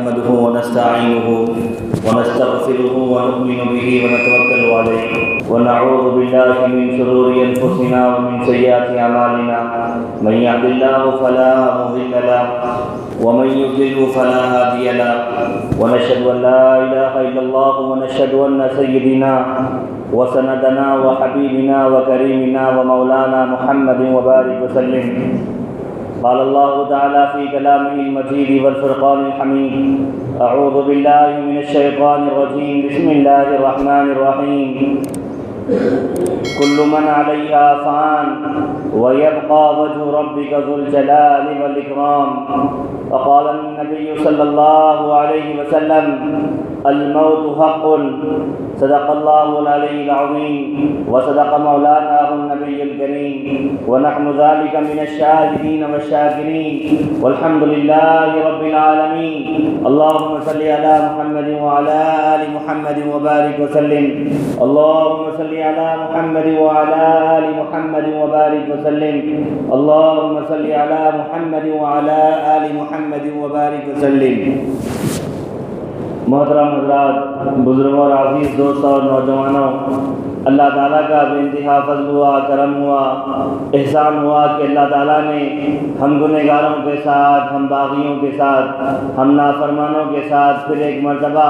نحمده ونستعينه ونستغفره ونؤمن به ونتوكل عليه ونعوذ بالله من شرور أنفسنا ومن سيئات أعمالنا من يهد الله فلا مضل له ومن يضلل فلا هادي له ونشهد أن لا إله إلا الله ونشهد أن سيدنا وسندنا وحبيبنا وكريمنا ومولانا محمد وبارك وسلم. قال الله تعالى في كلامه المجيد والفرقان الحميد: أعوذ بالله من الشيطان الرجيم، بسم الله الرحمن الرحيم. كل من عليها فان ويبقى وجه ربك ذو الجلال والإكرام. وقال النبي صلى الله عليه وسلم: الموت حق. صدق الله العلي العظيم وصدق مولانا النبي الكريم ونحن ذلك من الشاهدين والشاكرين والحمد لله رب العالمين. اللهم صل على محمد وعلى آل محمد وبارك وسلم. اللهم صل على محمد وعلى آل محمد وبارك وسلم. اللهم صل على محمد وعلى آل محمد وبارك وسلم. محترم حضرات، بزرگوں اور عزیز دوستوں اور نوجوانوں، اللہ تعالیٰ کا بے انتہا فضل ہوا، کرم ہوا، احسان ہوا کہ اللہ تعالیٰ نے ہم گنہگاروں کے ساتھ، ہم باغیوں کے ساتھ، ہم نافرمانوں کے ساتھ پھر ایک مرتبہ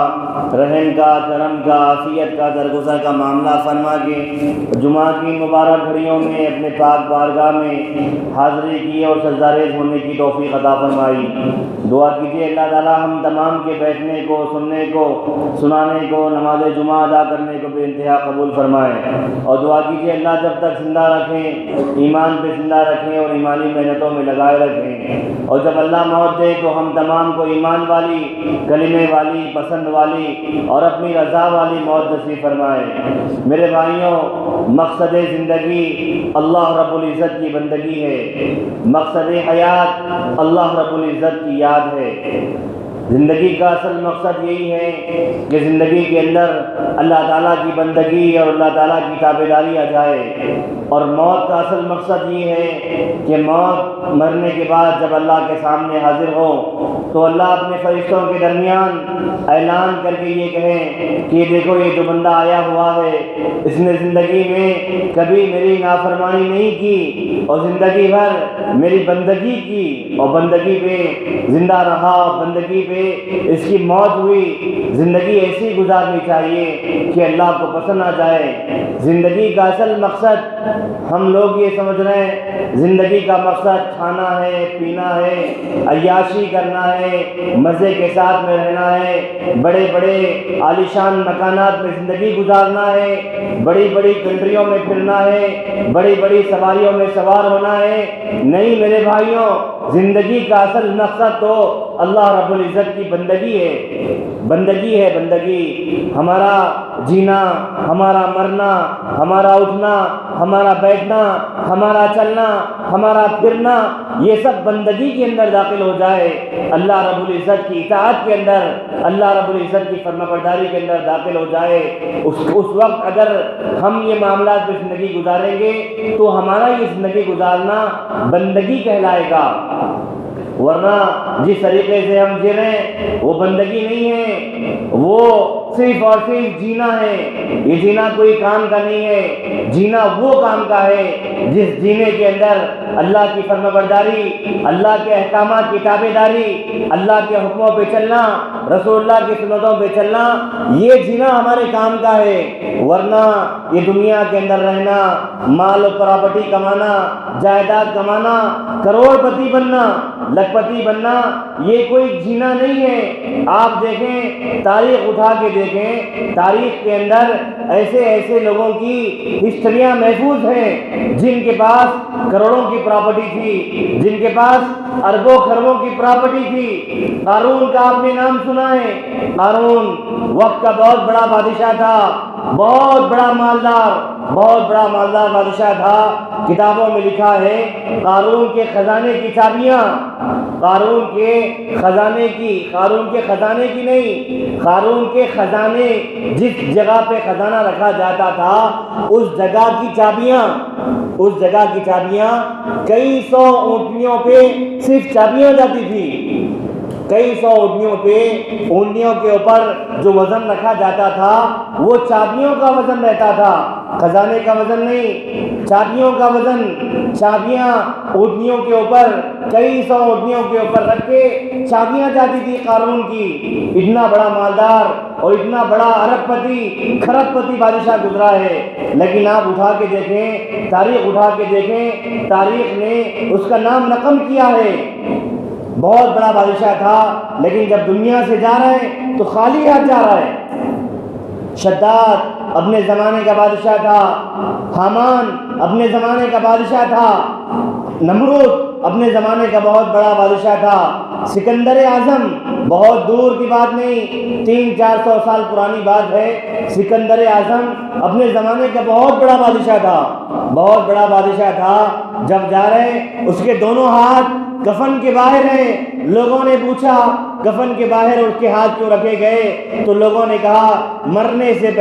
رحم کا، کرم کا، عافیت کا، درگزر کا معاملہ فرما کے جمعہ کی مبارک گھڑیوں میں اپنے پاک بارگاہ میں حاضری کی اور سجدہ ریز ہونے کی توفیق عطا فرمائی. دعا کیجیے اللہ تعالیٰ ہم تمام کے بیٹھنے کو، سننے کو، سنانے کو، نماز جمعہ ادا کرنے کو بے انتہا قبول فرمائے. اور دعا کیجیے اللہ جب تک زندہ رکھیں، ایمان پہ زندہ رکھیں اور ایمانی محنتوں میں لگائے رکھیں. اور جب اللہ موت دے تو ہم تمام کو ایمان والی، کلمے والی، پسند والی اور اپنی رضا والی موت نصیب فرمائے. میرے بھائیوں، مقصد زندگی اللہ رب العزت کی بندگی ہے. مقصد حیات اللہ رب العزت کی یاد ہے. زندگی کا اصل مقصد یہی ہے کہ زندگی کے اندر اللہ تعالیٰ کی بندگی اور اللہ تعالیٰ کی تابعداری آ جائے. اور موت کا اصل مقصد یہ ہے کہ موت مرنے کے بعد جب اللہ کے سامنے حاضر ہو تو اللہ اپنے فرشتوں کے درمیان اعلان کر کے یہ کہیں کہ یہ دیکھو یہ جو بندہ آیا ہوا ہے اس نے زندگی میں کبھی میری نافرمانی نہیں کی اور زندگی بھر میری بندگی کی اور بندگی پہ زندہ رہا، بندگی پہ اس کی موت ہوئی. زندگی ایسی گزارنی چاہیے کہ اللہ کو پسند آ جائے. زندگی کا اصل مقصد ہم لوگ یہ سمجھ رہے ہیں زندگی کا مقصد کھانا ہے، پینا ہے، عیاشی کرنا ہے، مزے کے ساتھ میں رہنا ہے، بڑے بڑے عالیشان مکانات میں زندگی گزارنا ہے، بڑی بڑی کنٹریوں میں پھرنا ہے، بڑی بڑی سواریوں میں سوار ہونا ہے. نہیں میرے بھائیوں، زندگی کا اصل مقصد تو اللہ رب العزت کی بندگی ہے. بندگی ہے، بندگی. ہمارا جینا، ہمارا مرنا، ہمارا اٹھنا، ہمارا بیٹھنا، ہمارا چلنا، ہمارا پھرنا، یہ سب بندگی کے اندر داخل ہو جائے، اللہ رب العزت کی اطاعت کے اندر، اللہ رب العزت کی فرمانبرداری کے اندر داخل ہو جائے. اس وقت اگر ہم یہ معاملات پہ زندگی گزاریں گے تو ہمارا یہ زندگی گزارنا بندگی کہلائے گا. ورنہ جس طریقے سے ہم جی رہے ہیں وہ بندگی نہیں ہے، وہ صرف اور صرف جینا ہے. یہ جینا کوئی کام کا نہیں ہے. جینا وہ کام کا ہے جس جینے کے اندر اللہ کی فرمانبرداری، اللہ کے احکامات کی تابعداری، اللہ کے حکموں پہ چلنا، رسول اللہ کی سنتوں پہ چلنا، یہ جینا ہمارے کام کا ہے. ورنہ یہ دنیا کے اندر رہنا، مال و پراپرٹی کمانا، جائیداد کمانا، کروڑ پتی بننا، لکھپتی بننا، یہ کوئی جینا نہیں ہے. آپ دیکھیں، تاریخ اٹھا کے دیکھیں، تاریخ کے اندر ایسے ایسے لوگوں کی ہسٹریاں محفوظ ہیں جن کے پاس کروڑوں کی پراپرٹی تھی، جن کے پاس اربوں خربوں کی پراپرٹی تھی. قارون کا آپ نے نام سنا ہے. قارون وقت کا بہت بڑا بادشاہ تھا، بہت بڑا مالدار بادشاہ تھا. کتابوں میں لکھا ہے قارون کے خزانے کی چابیاں، قارون کے خزانے جس جگہ پہ خزانہ رکھا جاتا تھا اس جگہ کی چابیاں کئی سو اونٹنیوں پہ صرف چابیاں جاتی تھی. کئی سو اونٹنیوں کے اوپر جو وزن رکھا جاتا تھا وہ چابیوں کا وزن رہتا تھا، خزانے کا وزن نہیں، چابیوں کا وزن۔ چابیاں اونٹنیوں کے اوپر، کئی سو اونٹنیوں کے اوپر رکھ کے چابیاں جاتی تھی قارون کی۔ اتنا بڑا مالدار اور اتنا بڑا ارب پتی، کھرب پتی بادشاہ گزرا ہے، لیکن آپ اٹھا کے دیکھیں، تاریخ اٹھا کے دیکھیں، تاریخ نے اس کا نام رقم کیا ہے۔ بہت بڑا بادشاہ تھا، لیکن جب دنیا سے جا رہا ہے تو خالی ہاتھ جا رہا ہے۔ شداد اپنے زمانے کا بادشاہ تھا، حامان اپنے زمانے کا بادشاہ تھا، نمرود اپنے زمانے کا بہت بڑا بادشاہ تھا، سکندر اعظم بہت دور کی بات نہیں، 300-400 سال پرانی بات ہے، سکندر اعظم اپنے زمانے کا بہت بڑا بادشاہ تھا، بہت بڑا بادشاہ تھا۔ جب جا رہے اس کے دونوں ہاتھ کفن کے باہر ہیں۔ لوگوں نے پوچھا کفن کے باہر اس کے ہاتھ کیوں رکھے گئے؟ تو لوگوں نے کہا مرنے سے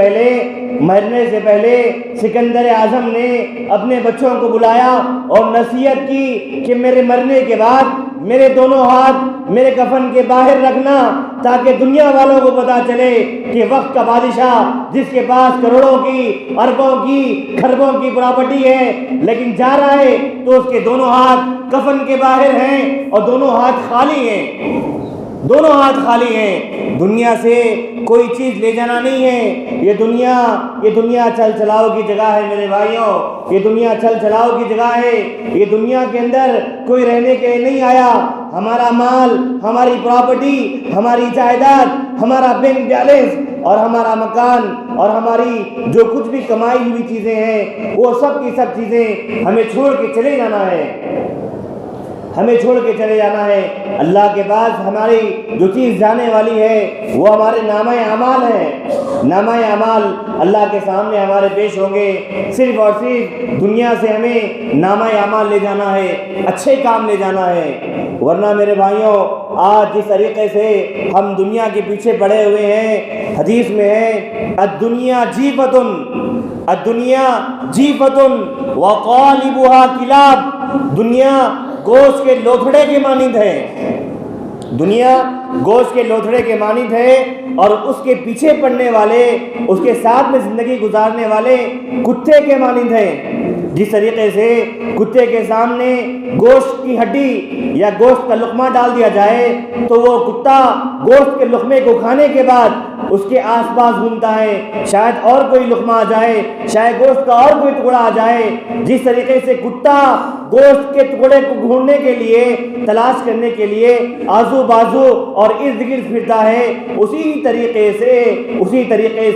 پہلے سکندر اعظم نے اپنے بچوں کو بلایا اور نصیحت کی کہ میرے مرنے کے بعد میرے دونوں ہاتھ میرے کفن کے باہر رکھنا، تاکہ دنیا والوں کو پتا چلے کہ وقت کا بادشاہ جس کے پاس کروڑوں کی، اربوں کی، کھربوں کی پراپرٹی ہے، لیکن جا رہا ہے تو اس کے دونوں ہاتھ کفن کے باہر ہیں اور دونوں ہاتھ خالی ہیں، دونوں ہاتھ خالی ہیں۔ دنیا سے کوئی چیز لے جانا نہیں ہے۔ یہ دنیا چل چلاؤ کی جگہ ہے میرے بھائیوں، یہ دنیا چل چلاؤ کی جگہ ہے۔ یہ دنیا کے اندر کوئی رہنے کے لیے نہیں آیا۔ ہمارا مال، ہماری پراپرٹی، ہماری جائیداد، ہمارا بینک بیلنس اور ہمارا مکان اور ہماری جو کچھ بھی کمائی ہوئی چیزیں ہیں، وہ سب کی سب چیزیں ہمیں چھوڑ کے چلے جانا ہے، ہمیں چھوڑ کے چلے جانا ہے۔ اللہ کے پاس ہماری جو چیز جانے والی ہے وہ ہمارے نامہ اعمال ہے۔ نامہ اعمال اللہ کے سامنے ہمارے پیش ہوں گے۔ صرف اور صرف دنیا سے ہمیں نامہ اعمال لے جانا ہے، اچھے کام لے جانا ہے، ورنہ میرے بھائیوں آج جس طریقے سے ہم دنیا کے پیچھے پڑے ہوئے ہیں، حدیث میں ہے الدنیا جیفتن وقالبها کلاب، دنیا گوشت کے لوتھڑے کے مانند ہے، دنیا گوشت کے لوتھڑے کے مانند ہے، اور اس کے پیچھے پڑنے والے، اس کے ساتھ میں زندگی گزارنے والے کتے کے مانند ہیں۔ جس طریقے سے کتے کے سامنے گوشت کی ہڈی یا گوشت کا لقمہ ڈال دیا جائے تو وہ کتا گوشت کے لقمے کو کھانے کے بعد اس کے آس پاس گھومتا ہے، شاید اور کوئی لقمہ آ جائے، شاید گوشت کا اور کوئی ٹکڑا آ جائے۔ جس طریقے سے کتا گوشت کے ٹکڑے کو ڈھونڈنے کے لیے، تلاش کرنے کے لیے آزو بازو اور ارد گرد پھرتا ہے، اسی طریقے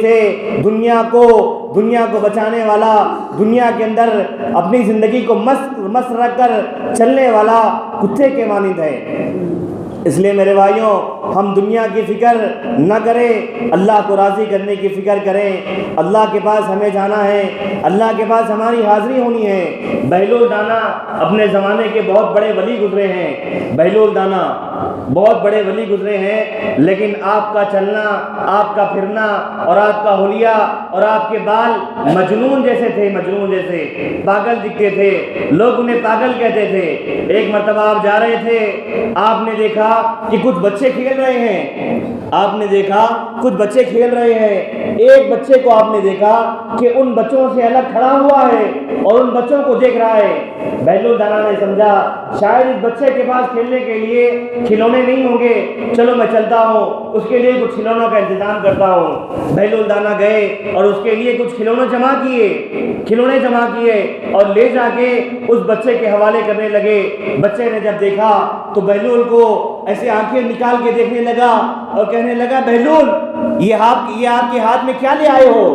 سے دنیا کو بچانے والا، دنیا کے اندر اپنی زندگی کو مست رکھ کر چلنے والا کتے کے مانند ہے۔ اس لیے میرے بھائیوں ہم دنیا کی فکر نہ کریں، اللہ کو راضی کرنے کی فکر کریں۔ اللہ کے پاس ہمیں جانا ہے، اللہ کے پاس ہماری حاضری ہونی ہے۔ بہلول دانا اپنے زمانے کے بہت بڑے ولی گزرے ہیں، بہلول دانا بہت بڑے ولی گزرے ہیں، لیکن آپ کا چلنا، آپ کا پھرنا اور آپ کا حلیہ اور آپ کے بال مجنون جیسے تھے، مجنون جیسے پاگل دکھتے تھے، لوگ انہیں پاگل کہتے تھے۔ ایک مرتبہ آپ جا رہے تھے، آپ نے دیکھا کہ کچھ بچے کھیل رہے ہیں، آپ نے دیکھا کچھ بچے کھیل رہے ہیں، ایک بچے کو آپ نے دیکھا کہ ان بچوں سے الگ کھڑا ہوا ہے اور ان بچوں کو دیکھ رہا ہے۔ بہلول دانا نے سمجھا شاید اس بچے کے پاس کھیلنے کے لیے کھلونے نہیں ہوں گے، چلو میں چلتا ہوں، اس کے لیے کچھ کھلونوں کا انتظام کرتا ہوں۔ بہلول دانا گئے اور اس کے لیے کچھ کھلونے جمع کیے اور لے جا کے اس بچے کے حوالے کرنے لگے۔ بچے نے جب دیکھا تو بہلول کو ایسے آنکھیں نکال کے دیکھنے لگا اور کہنے لگا بہلول یہ آپ کے ہاتھ میں کیا لے آئے ہو،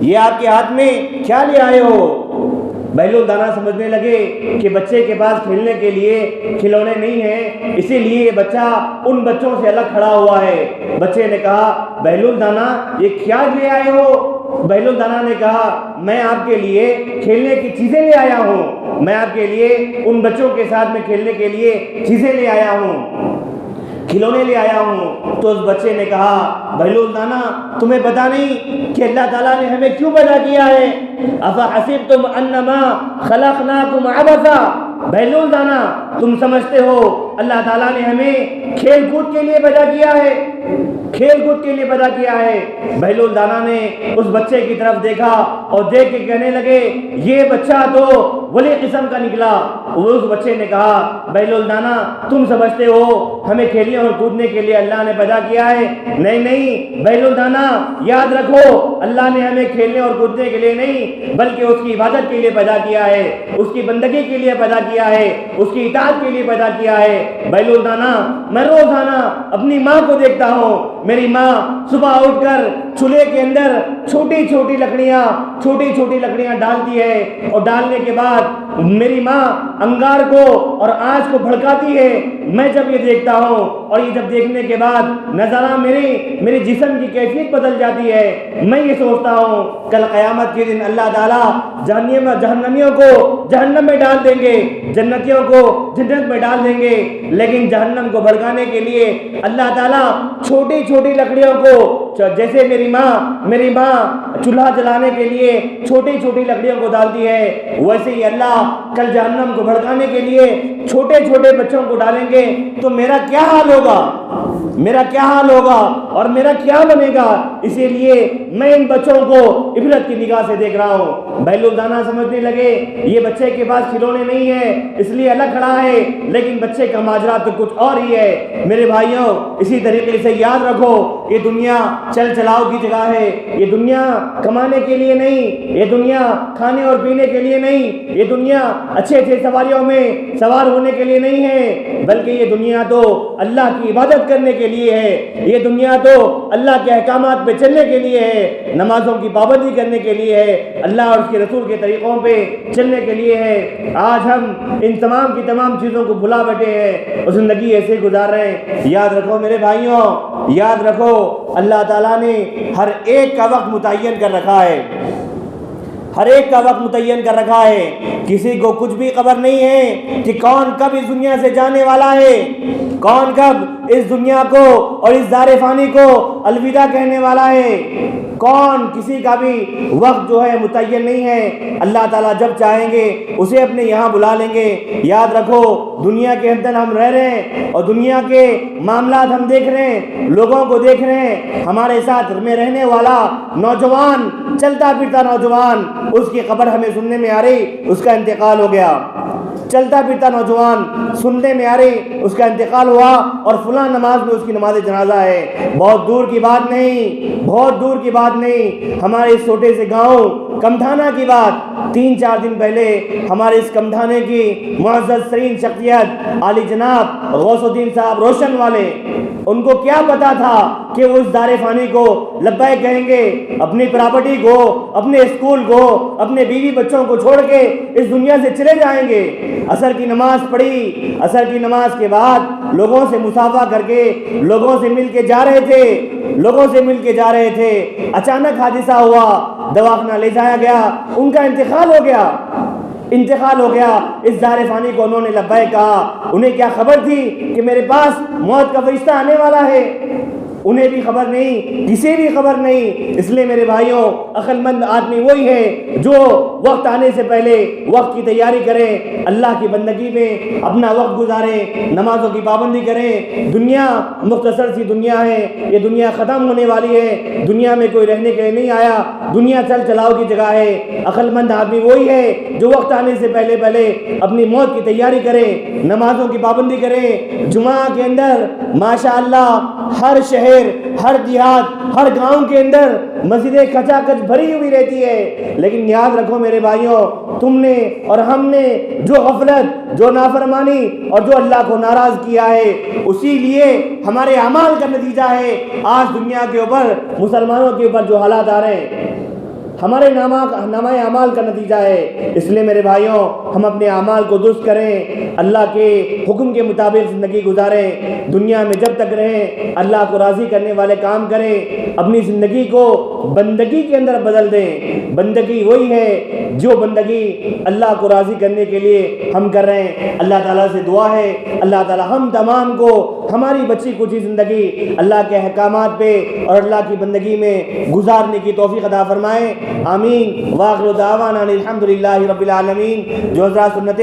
یہ آپ کے ہاتھ میں کیا لے آئے ہو۔ بہلول دانا سمجھنے لگے کہ بچے کے پاس کھیلنے کے لیے کھلونے نہیں ہیں، اسی لیے یہ بچہ ان بچوں سے الگ کھڑا ہوا ہے۔ بچے نے کہا بہلول دانا یہ کیا لے آئے ہو؟ بہلول دانا نے کہا میں آپ کے لیے کھیلنے کی چیزیں لے آیا ہوں، میں آپ کے لیے ان بچوں کے ساتھ میں کھیلنے کے لیے چیزیں لے آیا ہوں، کھلونے لے آیا ہوں۔ تو اس بچے نے کہا بہلول دانا تمہیں پتہ نہیں کہ اللہ تعالیٰ نے ہمیں کیوں پیدا کیا ہے؟ افحسبتم انما خلقناکم عبثا، بہلول دانا تم سمجھتے ہو اللہ تعالیٰ نے ہمیں کھیل کود کے لیے پیدا کیا ہے، کھیل کود کے لیے پیدا کیا ہے؟ بہلول دانا نے اس بچے کی طرف دیکھا اور دیکھ کے کہنے لگے یہ بچہ تو ولی قسم کا نکلا۔ اس بچے نے کہا بہلول دانا تم سمجھتے ہو ہمیں کھیلنے اور کودنے کے لیے اللہ نے پیدا کیا ہے؟ نہیں نہیں بہلول دانا یاد رکھو، اللہ نے ہمیں کھیلنے اور کودنے کے لیے نہیں بلکہ اس کی عبادت کے لیے پیدا کیا ہے، اس کی بندگی کے لیے پیدا کیا ہے، اس کی اطاعت کے لیے پیدا کیا ہے۔ بہلول دانا میں روزانہ اپنی ماں کو دیکھتا ہوں، میری ماں صبح اٹھ کر چولہے کے اندر چھوٹی چھوٹی لکڑیاں ڈالتی ہے اور ڈالنے کے بعد میری ماں انگار کو اور آنچ کو بھڑکاتی ہے۔ میں جب یہ دیکھتا ہوں اور یہ جب دیکھنے کے بعد نظارہ میرے جسم کی کیفیت بدل جاتی ہے، میں یہ سوچتا ہوں کل قیامت کے دن اللہ تعالیٰ جہنمیوں کو جہنم میں ڈال دیں گے، جنتیوں کو جنت میں ڈال دیں گے، لیکن جہنم کو بھڑکانے کے لیے اللہ تعالیٰ چھوٹی چھوٹی لکڑیوں کو، جیسے میری ماں چولہا جلانے کے لیے چھوٹی چھوٹی لکڑیوں کو ڈالتی ہے، ویسے ہی اللہ کل جہنم کو بھڑکانے کے لیے چھوٹے چھوٹے بچوں کو ڈالیں گے۔ تو میرا کیا حال ہوگا اور میرا کیا بنے گا؟ اسی لیے میں ان بچوں کو عبرت کی نگاہ سے دیکھ رہا ہوں۔ بہلول دانا سمجھنے لگے یہ بچے کے پاس کھلونے نہیں ہیں اس لیے الگ کھڑا ہے، لیکن بچے کا ماجرا تو کچھ اور ہی ہے۔ میرے بھائیوں اسی طریقے سے یاد رکھو یہ دنیا چل چلاؤ کی جگہ ہے، یہ دنیا کمانے کے لیے نہیں، یہ دنیا کھانے اور پینے کے لیے نہیں، یہ دنیا اچھے اچھے سواریوں میں سوار ہونے کے لیے نہیں ہے، بلکہ یہ دنیا تو اللہ کی عبادت کرنے کے لیے ہے، یہ دنیا تو اللہ کے احکامات پہ چلنے کے لیے ہے، نمازوں کی پابندی کرنے کے لیے ہے، اللہ اور اس کے رسول کے طریقوں پہ چلنے کے لیے ہے۔ آج ہم ان تمام کی تمام چیزوں کو بھلا بیٹھے ہیں اور زندگی ایسے گزار رہے ہیں۔ یاد رکھو میرے بھائیوں، یاد رکھو اللہ تعالیٰ نے ہر ایک کا وقت متعین کر رکھا ہے، ہر ایک کا وقت متعین کر رکھا ہے۔ کسی کو کچھ بھی خبر نہیں ہے کہ کون کب اس دنیا سے جانے والا ہے، کون کب اس دنیا کو اور اس دار فانی کو الوداع کہنے والا ہے، کون کسی کا بھی وقت جو ہے متعین نہیں ہے۔ اللہ تعالیٰ جب چاہیں گے اسے اپنے یہاں بلا لیں گے۔ یاد رکھو دنیا کے اندر ہم رہ رہے ہیں اور دنیا کے معاملات ہم دیکھ رہے ہیں، لوگوں کو دیکھ رہے ہیں۔ ہمارے ساتھ میں رہنے والا نوجوان، چلتا پھرتا نوجوان، اس کی خبر ہمیں سننے میں آ رہی اس کا انتقال ہو گیا۔ چلتا پھرتا نوجوان سننے میں آ رہی اس کا انتقال ہوا اور فلاں نماز میں اس کی نماز جنازہ ہے۔ بہت دور کی بات نہیں، ہمارے اس چھوٹے سے گاؤں کمدھانا کی بات، 3-4 دن پہلے ہمارے اس کمدھانے کی معزز ترین شخصیت عالی جناب غوث الدین صاحب روشن والے، ان کو کیا پتا تھا کہ وہ اس دار فانی کو لبیک کہیں گے، اپنی پراپرٹی کو، اپنے اسکول کو، اپنے بیوی بچوں کو چھوڑ کے اس دنیا سے چلے جائیں گے۔ عصر کی نماز پڑھی، عصر کی نماز کے بعد لوگوں سے مصافحہ کر کے لوگوں سے مل کے جا رہے تھے، اچانک حادثہ ہوا، دواخانہ لے جایا گیا، ان کا انتقال ہو گیا۔ اس دار فانی کو انہوں نے لبیک کہا۔ انہیں کیا خبر تھی کہ میرے پاس موت کا فرشتہ آنے والا ہے؟ انہیں بھی خبر نہیں، کسی بھی خبر نہیں۔ اس لیے میرے بھائیوں عقل مند آدمی وہی ہے جو وقت آنے سے پہلے وقت کی تیاری کرے، اللہ کی بندگی میں اپنا وقت گزارے، نمازوں کی پابندی کرے۔ دنیا مختصر سی دنیا ہے، یہ دنیا ختم ہونے والی ہے، دنیا میں کوئی رہنے کے لیے نہیں آیا، دنیا چل چلاؤ کی جگہ ہے۔ عقل مند آدمی وہی ہے جو وقت آنے سے پہلے اپنی موت کی تیاری کرے، نمازوں کی پابندی کرے۔ جمعہ کے اندر ماشاءاللہ ہر شہر، ہر دیہات، ہر گاؤں کے اندر مسجدیں کھچا کچ بھری ہوئی رہتی ہے، لیکن یاد رکھو میرے بھائیوں تم نے اور ہم نے جو غفلت، جو نافرمانی اور جو اللہ کو ناراض کیا ہے، اسی لیے ہمارے اعمال کا نتیجہ ہے آج دنیا کے اوپر مسلمانوں کے اوپر جو حالات آ رہے ہیں، ہمارے نامہ اعمال کا نتیجہ ہے۔ اس لیے میرے بھائیوں ہم اپنے اعمال کو درست کریں، اللہ کے حکم کے مطابق زندگی گزاریں، دنیا میں جب تک رہیں اللہ کو راضی کرنے والے کام کریں، اپنی زندگی کو بندگی کے اندر بدل دیں۔ بندگی وہی ہے جو بندگی اللہ کو راضی کرنے کے لیے ہم کر رہے ہیں۔ اللہ تعالیٰ سے دعا ہے اللہ تعالیٰ ہم تمام کو ہماری بچی کچی زندگی اللہ کے احکامات پہ اور اللہ کی بندگی میں گزارنے کی توفیق عطا فرمائے، آمین۔ واخر دعوانا الحمدللہ رب العالمین۔ جو حضرات سنت